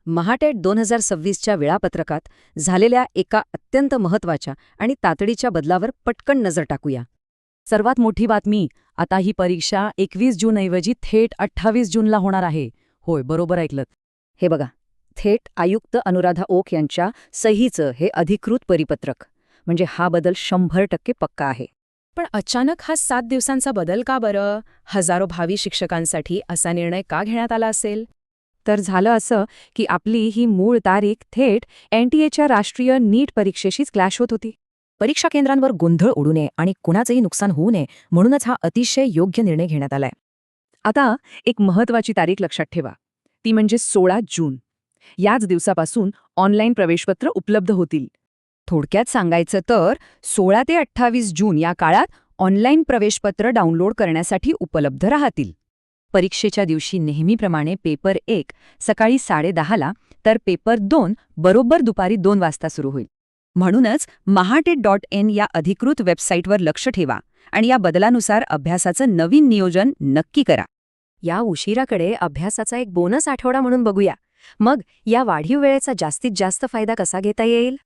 महाटेट 2026च्या वेळापत्रकात झालेल्या एका अत्यंत महत्त्वाच्या आणि तातडीच्या बदलावर पटकन नजर टाकूया. सर्वात मोठी बातमी, आता ही परीक्षा 21 जूनऐवजी थेट 28 जूनला होणार आहे. होय, बरोबर ऐकलत. हे बघा, थेट आयुक्त अनुराधा ओक यांच्या सहीचं हे अधिकृत परिपत्रक. म्हणजे हा बदल 100% पक्का आहे. पण अचानक हा 7 दिवसांचा बदल का बरं? हजारो भावी शिक्षकांसाठी असा निर्णय का घेण्यात आला असेल? तर झालं असं की आपली ही मूळ तारीख थेट NTA राष्ट्रीय नीट परीक्षेशीच क्लॅश होत होती. परीक्षा केंद्रांवर गोंधळ उडू नये आणि कुणाचंही नुकसान होऊ नये म्हणूनच हा अतिशय योग्य निर्णय घेण्यात आलाय. आता एक महत्त्वाची तारीख लक्षात ठेवा, ती म्हणजे 16 जून. याच दिवसापासून ऑनलाईन प्रवेशपत्र उपलब्ध होतील. थोडक्यात सांगायचं तर 16 ते 28 जून या काळात ऑनलाईन प्रवेशपत्र डाउनलोड करण्यासाठी उपलब्ध राहतील. परीक्षेच्या दिवशी नेहमीप्रमाणे पेपर 1 सकाळी 10:30ला तर पेपर 2 बरोबर दुपारी 2 वाजता सुरू होईल. म्हणूनच mahatet.in या अधिकृत वेबसाईटवर लक्ष ठेवा आणि या बदलानुसार अभ्यासाचं नवीन नियोजन नक्की करा. या उशिराकडे अभ्यासाचा एक बोनस आठवडा म्हणून बघूया. मग या वाढीव वेळेचा जास्तीत जास्त फायदा कसा घेता येईल?